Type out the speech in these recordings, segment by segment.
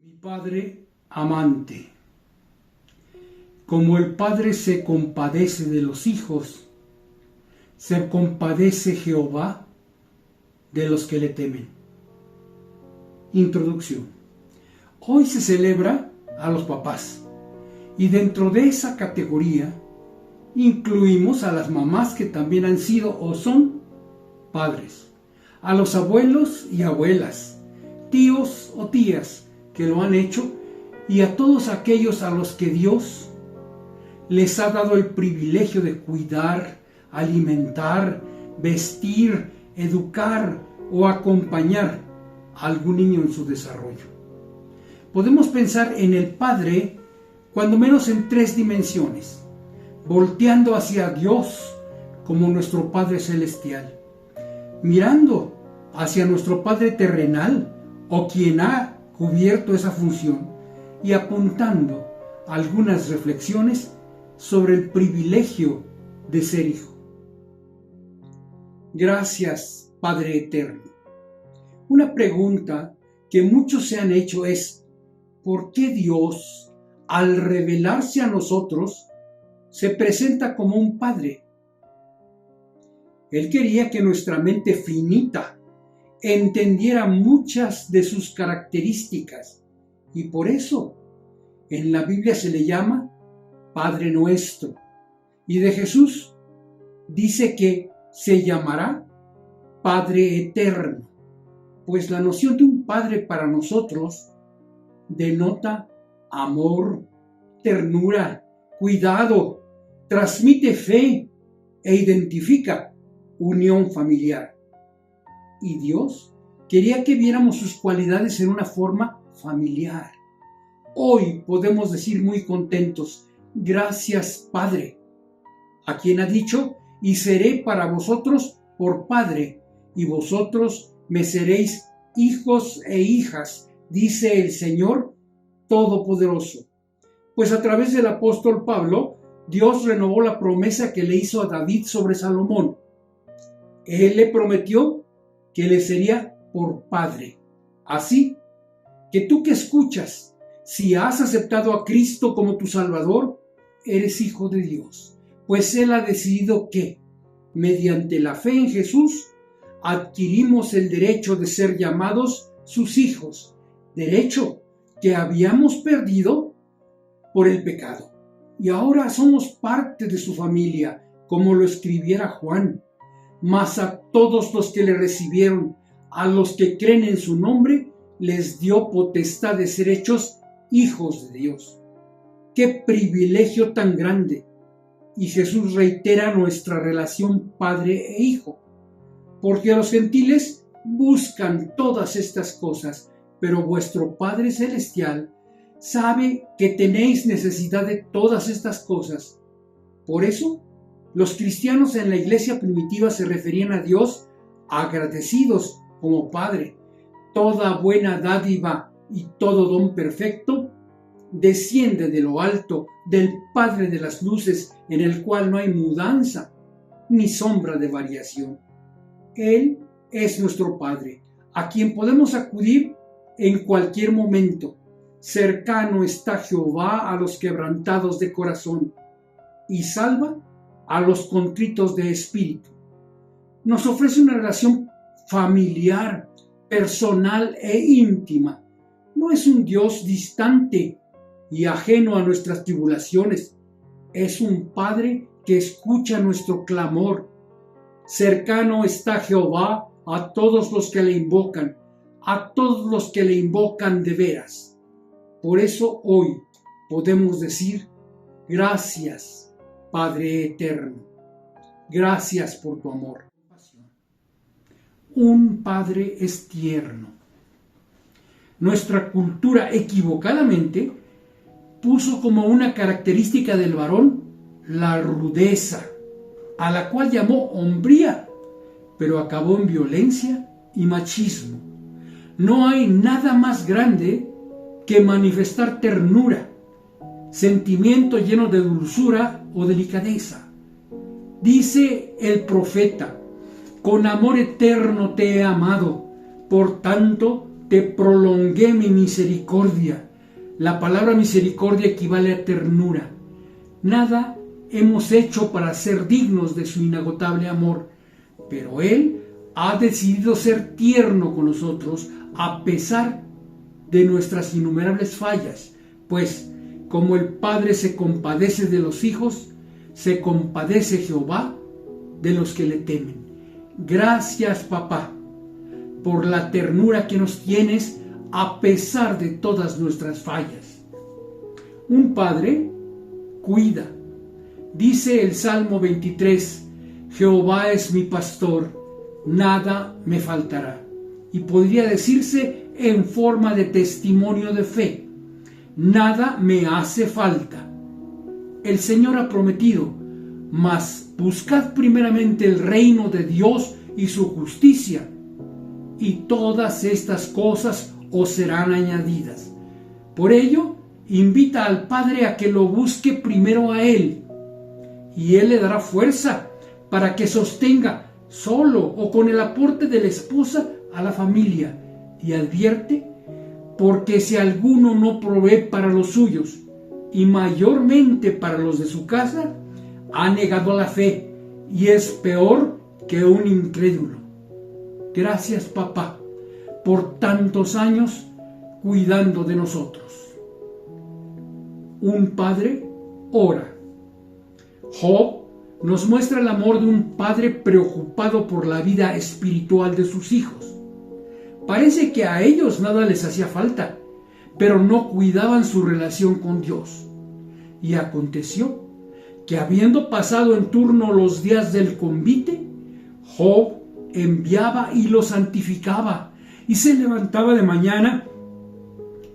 Mi Padre amante, como el Padre se compadece de los hijos, se compadece Jehová de los que le temen. Introducción. Hoy se celebra a los papás y dentro de esa categoría incluimos a las mamás que también han sido o son padres, a los abuelos y abuelas, tíos o tías que lo han hecho y a todos aquellos a los que Dios les ha dado el privilegio de cuidar, alimentar, vestir, educar o acompañar a algún niño en su desarrollo. Podemos pensar en el Padre cuando menos en tres dimensiones, volteando hacia Dios como nuestro Padre Celestial, mirando hacia nuestro Padre terrenal o quien ha cubierto esa función y apuntando algunas reflexiones sobre el privilegio de ser hijo. Gracias, Padre Eterno. Una pregunta que muchos se han hecho es: ¿por qué Dios, al revelarse a nosotros, se presenta como un Padre? Él quería que nuestra mente finita entendiera muchas de sus características y por eso en la Biblia se le llama Padre Nuestro, y de Jesús dice que se llamará Padre Eterno, pues la noción de un Padre para nosotros denota amor, ternura, cuidado, transmite fe e identifica unión familiar. Y Dios quería que viéramos sus cualidades en una forma familiar. Hoy podemos decir muy contentos: gracias, Padre, a quien ha dicho: y seré para vosotros por Padre, y vosotros me seréis hijos e hijas, dice el Señor Todopoderoso. Pues a través del apóstol Pablo, Dios renovó la promesa que le hizo a David sobre Salomón. Él le prometió que le sería por Padre. Así que tú que escuchas, si has aceptado a Cristo como tu Salvador, eres hijo de Dios, pues Él ha decidido que, mediante la fe en Jesús, adquirimos el derecho de ser llamados sus hijos, derecho que habíamos perdido por el pecado. Y ahora somos parte de su familia, como lo escribiera Juan. Mas a todos los que le recibieron, a los que creen en su nombre, les dio potestad de ser hechos hijos de Dios. ¡Qué privilegio tan grande! Y Jesús reitera nuestra relación padre e hijo, porque los gentiles buscan todas estas cosas, pero vuestro Padre Celestial sabe que tenéis necesidad de todas estas cosas. Por eso, los cristianos en la iglesia primitiva se referían a Dios agradecidos como Padre. Toda buena dádiva y todo don perfecto desciende de lo alto, del Padre de las luces, en el cual no hay mudanza ni sombra de variación. Él es nuestro Padre, a quien podemos acudir en cualquier momento. Cercano está Jehová a los quebrantados de corazón y salva a los contritos de espíritu. Nos ofrece una relación familiar, personal e íntima. No es un Dios distante y ajeno a nuestras tribulaciones. Es un Padre que escucha nuestro clamor. Cercano está Jehová a todos los que le invocan, a todos los que le invocan de veras. Por eso hoy podemos decir: gracias, Padre Eterno, gracias por tu amor. Un Padre es tierno. Nuestra cultura equivocadamente puso como una característica del varón la rudeza, a la cual llamó hombría, pero acabó en violencia y machismo. No hay nada más grande que manifestar ternura, sentimiento lleno de dulzura o delicadeza. Dice el profeta: con amor eterno te he amado, por tanto te prolongué mi misericordia. La palabra misericordia equivale a ternura. Nada hemos hecho para ser dignos de su inagotable amor, pero Él ha decidido ser tierno con nosotros a pesar de nuestras innumerables fallas, pues como el Padre se compadece de los hijos, se compadece Jehová de los que le temen. Gracias, papá, por la ternura que nos tienes a pesar de todas nuestras fallas. Un padre cuida. Dice el Salmo 23, Jehová es mi pastor, nada me faltará. Y podría decirse en forma de testimonio de fe, nada me hace falta. El Señor ha prometido, mas buscad primeramente el reino de Dios y su justicia, y todas estas cosas os serán añadidas. Por ello, invita al Padre a que lo busque primero a Él, y Él le dará fuerza para que sostenga solo o con el aporte de la esposa a la familia, y advierte, porque si alguno no provee para los suyos, y mayormente para los de su casa, ha negado la fe, y es peor que un incrédulo. Gracias, papá, por tantos años cuidando de nosotros. Un padre ora. Job nos muestra el amor de un padre preocupado por la vida espiritual de sus hijos. Parece que a ellos nada les hacía falta, pero no cuidaban su relación con Dios. Y aconteció que habiendo pasado en turno los días del convite, Job enviaba y los santificaba, y se levantaba de mañana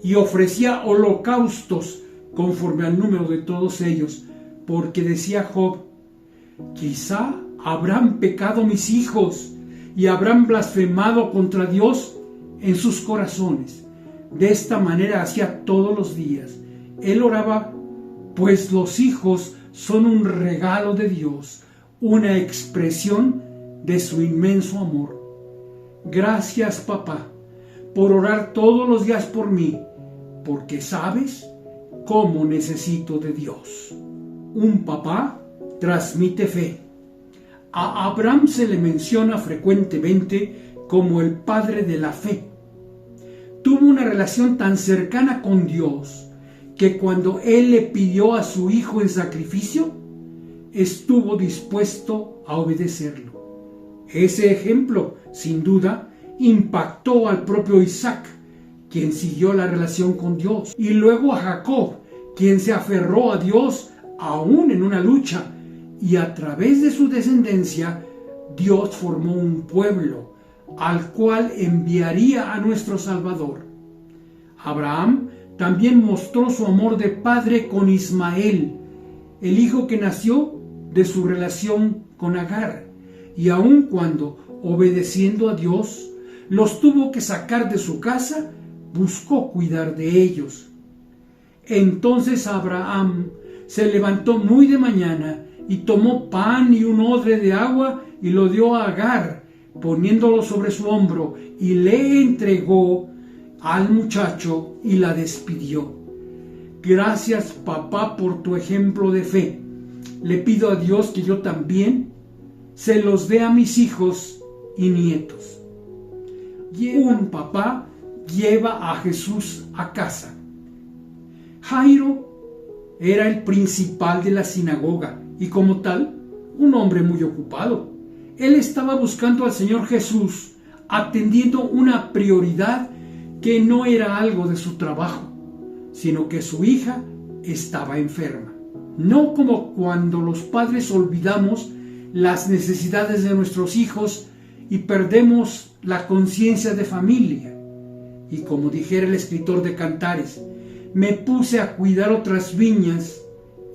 y ofrecía holocaustos conforme al número de todos ellos, porque decía Job, quizá habrán pecado mis hijos y habrán blasfemado contra Dios en sus corazones. De esta manera hacía todos los días. Él oraba, pues los hijos son un regalo de Dios, una expresión de su inmenso amor. Gracias, papá, por orar todos los días por mí, porque sabes cómo necesito de Dios. Un papá transmite fe. A Abraham se le menciona frecuentemente como el padre de la fe. Tuvo una relación tan cercana con Dios que cuando él le pidió a su hijo en sacrificio, estuvo dispuesto a obedecerlo. Ese ejemplo, sin duda, impactó al propio Isaac, quien siguió la relación con Dios, y luego a Jacob, quien se aferró a Dios aún en una lucha, y a través de su descendencia, Dios formó un pueblo, al cual enviaría a nuestro Salvador. Abraham también mostró su amor de padre con Ismael, el hijo que nació de su relación con Agar, y aun cuando, obedeciendo a Dios, los tuvo que sacar de su casa, buscó cuidar de ellos. Entonces Abraham se levantó muy de mañana y tomó pan y un odre de agua y lo dio a Agar, poniéndolo sobre su hombro, y le entregó al muchacho y la despidió. Gracias, papá, por tu ejemplo de fe. Le pido a Dios que yo también se los dé a mis hijos y nietos. Un papá lleva a Jesús a casa. Jairo era el principal de la sinagoga y como tal, un hombre muy ocupado. Él estaba buscando al Señor Jesús, atendiendo una prioridad que no era algo de su trabajo, sino que su hija estaba enferma. No como cuando los padres olvidamos las necesidades de nuestros hijos y perdemos la conciencia de familia. Y como dijera el escritor de Cantares, me puse a cuidar otras viñas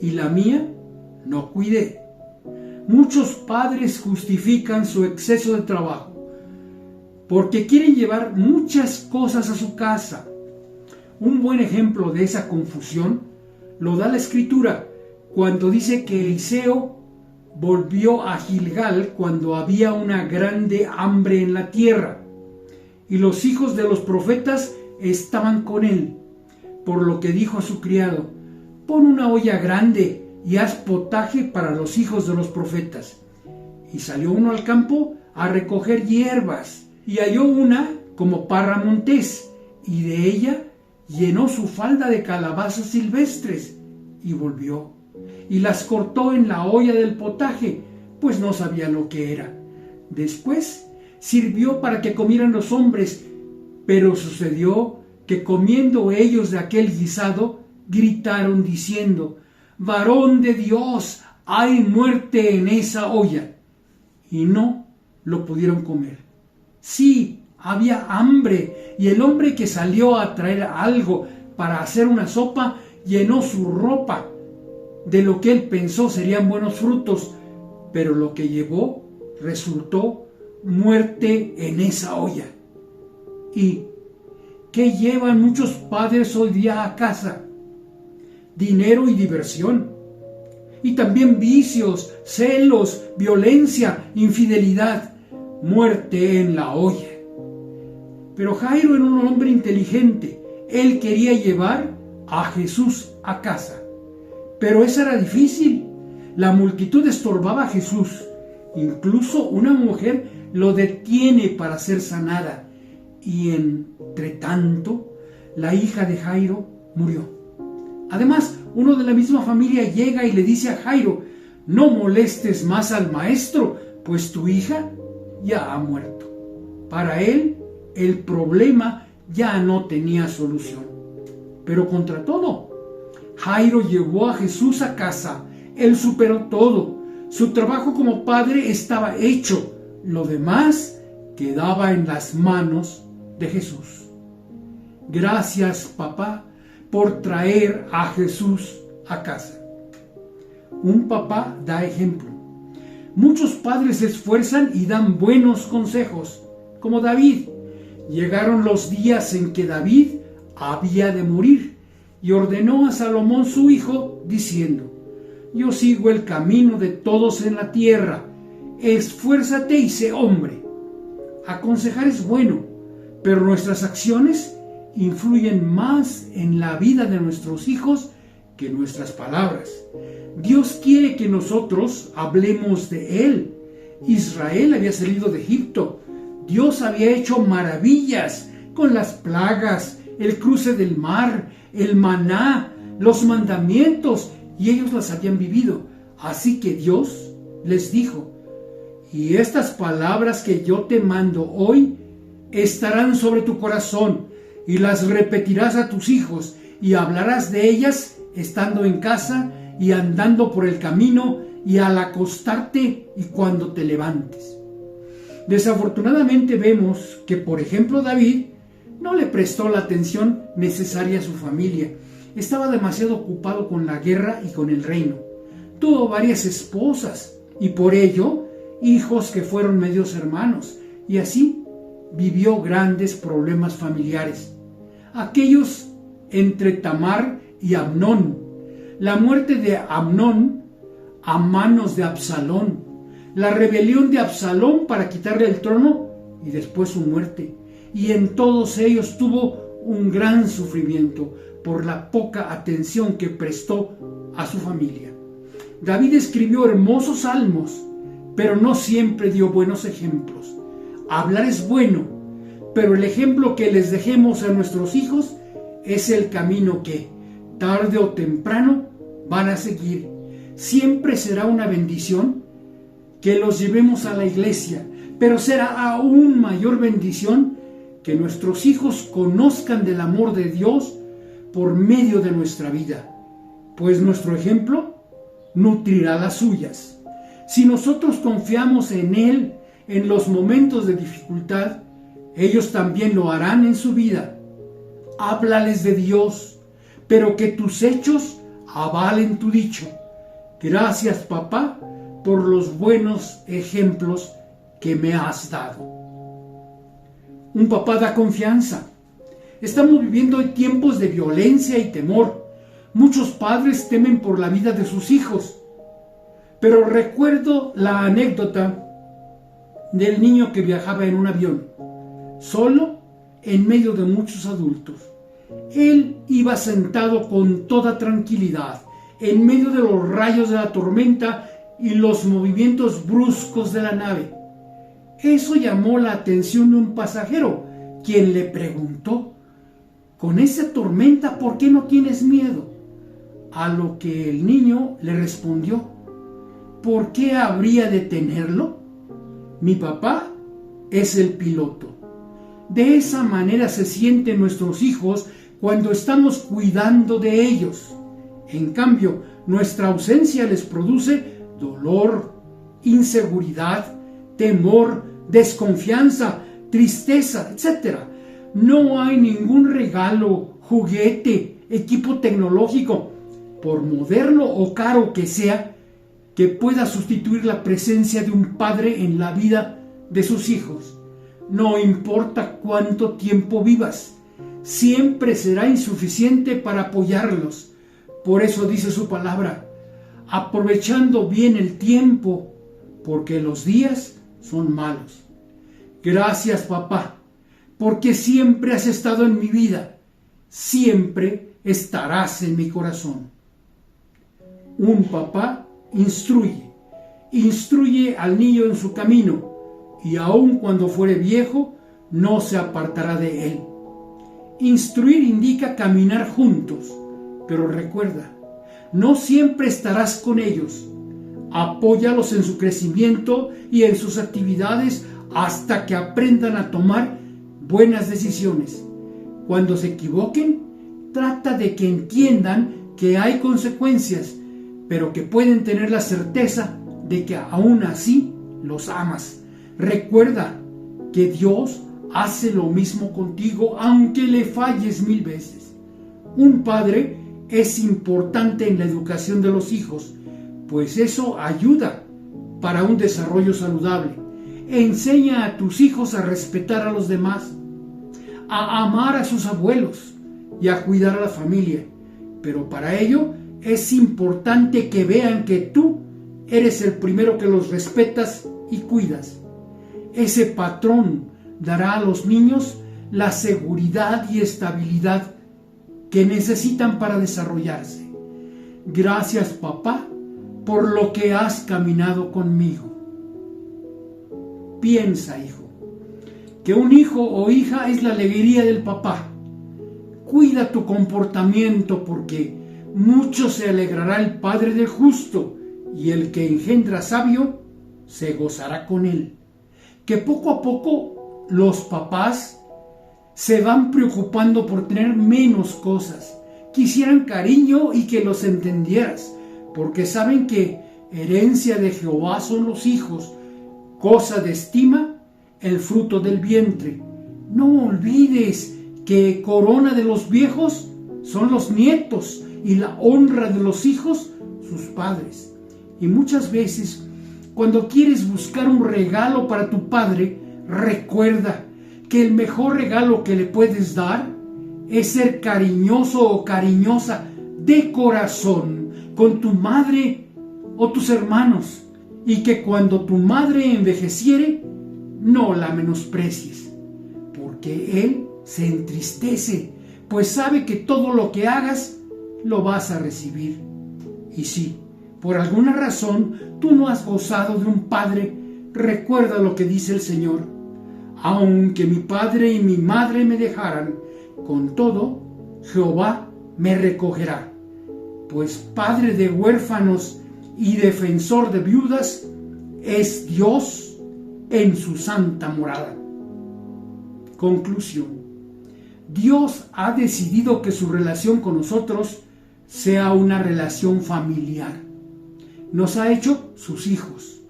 y la mía no cuidé. Muchos padres justifican su exceso de trabajo porque quieren llevar muchas cosas a su casa. Un buen ejemplo de esa confusión lo da la Escritura cuando dice que Eliseo volvió a Gilgal cuando había una grande hambre en la tierra. y los hijos de los profetas estaban con él, por lo que dijo a su criado: pon una olla grande y haz potaje para los hijos de los profetas. Y salió uno al campo a recoger hierbas, y halló una como parra montés, y de ella llenó su falda de calabazas silvestres, y volvió, y las cortó en la olla del potaje, pues no sabía lo que era. Después sirvió para que comieran los hombres, pero sucedió que comiendo ellos de aquel guisado, gritaron diciendo: varón de Dios, hay muerte en esa olla. Y no lo pudieron comer. Sí, había hambre, y el hombre que salió a traer algo para hacer una sopa llenó su ropa de lo que él pensó serían buenos frutos, pero lo que llevó resultó muerte en esa olla. ¿Y qué llevan muchos padres hoy día a casa? Dinero y diversión, y también vicios, celos, violencia, infidelidad, muerte en la olla. Pero Jairo era un hombre inteligente. Él quería llevar a Jesús a casa, pero eso era difícil. La multitud estorbaba a Jesús. Incluso una mujer lo detiene para ser sanada, y entre tanto la hija de Jairo murió. Además, uno de la misma familia llega y le dice a Jairo: no molestes más al maestro, pues tu hija ya ha muerto. Para él, el problema ya no tenía solución. Pero contra todo, Jairo llevó a Jesús a casa. Él superó todo. Su trabajo como padre estaba hecho. Lo demás quedaba en las manos de Jesús. Gracias, papá, por traer a Jesús a casa. Un papá da ejemplo. Muchos padres se esfuerzan y dan buenos consejos, como David. Llegaron los días en que David había de morir, y ordenó a Salomón su hijo, diciendo: yo sigo el camino de todos en la tierra, esfuérzate y sé hombre. Aconsejar es bueno, pero nuestras acciones influyen más en la vida de nuestros hijos que nuestras palabras. Dios quiere que nosotros hablemos de Él. Israel había salido de Egipto. Dios había hecho maravillas con las plagas, el cruce del mar, el maná, los mandamientos, y ellos las habían vivido. Así que Dios les dijo: y estas palabras que yo te mando hoy estarán sobre tu corazón, y las repetirás a tus hijos, y hablarás de ellas estando en casa y andando por el camino y al acostarte y cuando te levantes. Desafortunadamente vemos que, por ejemplo, David no le prestó la atención necesaria a su familia. Estaba demasiado ocupado con la guerra y con el reino. Tuvo varias esposas y por ello hijos que fueron medios hermanos, y así vivió grandes problemas familiares. Aquellos entre Tamar y Amnón, la muerte de Amnón a manos de Absalón, la rebelión de Absalón para quitarle el trono y después su muerte. Y en todos ellos tuvo un gran sufrimiento por la poca atención que prestó a su familia. David escribió hermosos salmos, pero no siempre dio buenos ejemplos. Hablar es bueno, pero el ejemplo que les dejemos a nuestros hijos es el camino que, tarde o temprano, van a seguir. Siempre será una bendición que los llevemos a la iglesia, pero será aún mayor bendición que nuestros hijos conozcan del amor de Dios por medio de nuestra vida, pues nuestro ejemplo nutrirá las suyas. Si nosotros confiamos en Él en los momentos de dificultad, ellos también lo harán en su vida. Háblales de Dios, pero que tus hechos avalen tu dicho. Gracias, papá, por los buenos ejemplos que me has dado. Un papá da confianza. Estamos viviendo hoy tiempos de violencia y temor. Muchos padres temen por la vida de sus hijos. Pero recuerdo la anécdota del niño que viajaba en un avión, solo en medio de muchos adultos. Él iba sentado con toda tranquilidad, en medio de los rayos de la tormenta y los movimientos bruscos de la nave. Eso llamó la atención de un pasajero, quien le preguntó: «Con esa tormenta, ¿por qué no tienes miedo?». A lo que el niño le respondió: «¿Por qué habría de tenerlo? Mi papá es el piloto». De esa manera se sienten nuestros hijos cuando estamos cuidando de ellos. En cambio, nuestra ausencia les produce dolor, inseguridad, temor, desconfianza, tristeza, etc. No hay ningún regalo, juguete, equipo tecnológico, por moderno o caro que sea, que pueda sustituir la presencia de un padre en la vida de sus hijos. No importa cuánto tiempo vivas, siempre será insuficiente para apoyarlos. Por eso dice su palabra: aprovechando bien el tiempo, porque los días son malos. Gracias, papá, porque siempre has estado en mi vida, siempre estarás en mi corazón. Un papá instruye al niño en su camino, y aun cuando fuere viejo, no se apartará de él. Instruir indica caminar juntos, pero recuerda, no siempre estarás con ellos. Apóyalos en su crecimiento y en sus actividades hasta que aprendan a tomar buenas decisiones. Cuando se equivoquen, trata de que entiendan que hay consecuencias, pero que pueden tener la certeza de que aún así los amas. Recuerda que Dios hace lo mismo contigo, aunque le falles 1000 veces. Un padre es importante en la educación de los hijos, pues eso ayuda para un desarrollo saludable. Enseña a tus hijos a respetar a los demás, a amar a sus abuelos y a cuidar a la familia. Pero para ello es importante que vean que tú eres el primero que los respetas y cuidas. Ese patrón dará a los niños la seguridad y estabilidad que necesitan para desarrollarse. Gracias, papá, por lo que has caminado conmigo. Piensa, hijo, que un hijo o hija es la alegría del papá. Cuida tu comportamiento, porque mucho se alegrará el Padre del justo, y el que engendra sabio se gozará con él. Que poco a poco los papás se van preocupando por tener menos cosas. Quisieran cariño y que los entendieras, porque saben que herencia de Jehová son los hijos, cosa de estima el fruto del vientre. No olvides que corona de los viejos son los nietos y la honra de los hijos sus padres. Y muchas veces, cuando quieres buscar un regalo para tu padre, recuerda que el mejor regalo que le puedes dar es ser cariñoso o cariñosa de corazón con tu madre o tus hermanos, y que cuando tu madre envejeciere, no la menosprecies, porque él se entristece, pues sabe que todo lo que hagas lo vas a recibir. Y si por alguna razón tú no has gozado de un padre, recuerda lo que dice el Señor: aunque mi padre y mi madre me dejaran, con todo Jehová me recogerá, pues padre de huérfanos y defensor de viudas es Dios en su santa morada. Conclusión: Dios ha decidido que su relación con nosotros sea una relación familiar. Nos ha hecho sus hijos.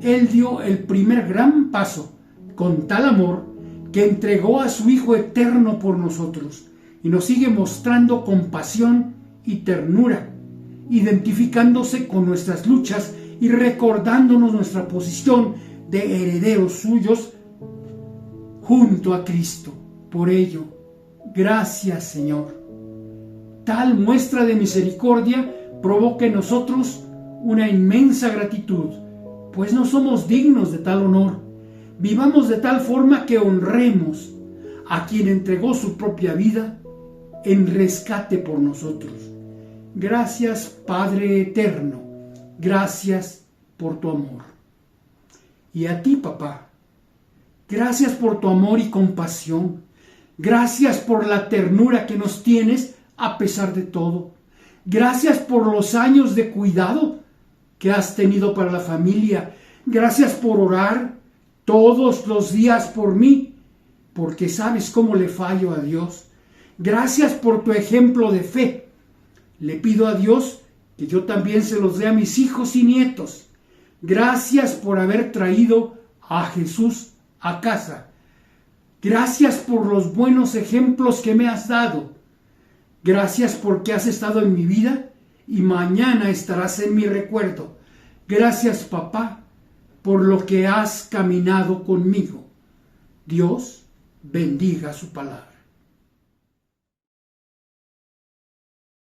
Él dio el primer gran paso con tal amor que entregó a su Hijo eterno por nosotros, y nos sigue mostrando compasión y ternura, identificándose con nuestras luchas y recordándonos nuestra posición de herederos suyos junto a Cristo. Por ello, gracias, Señor. Tal muestra de misericordia provoca en nosotros una inmensa gratitud, pues no somos dignos de tal honor. Vivamos de tal forma que honremos, a quien entregó su propia vida en rescate por nosotros. Gracias, Padre eterno, gracias por tu amor. Y a ti, papá, gracias por tu amor y compasión. Gracias por la ternura que nos tienes a pesar de todo. Gracias por los años de cuidado que has tenido para la familia. Gracias por orar todos los días por mí, porque sabes cómo le fallo a Dios. Gracias por tu ejemplo de fe. Le pido a Dios que yo también se los dé a mis hijos y nietos. Gracias por haber traído a Jesús a casa. Gracias por los buenos ejemplos que me has dado. Gracias porque has estado en mi vida y mañana estarás en mi recuerdo. Gracias, papá, por lo que has caminado conmigo. Dios bendiga su palabra.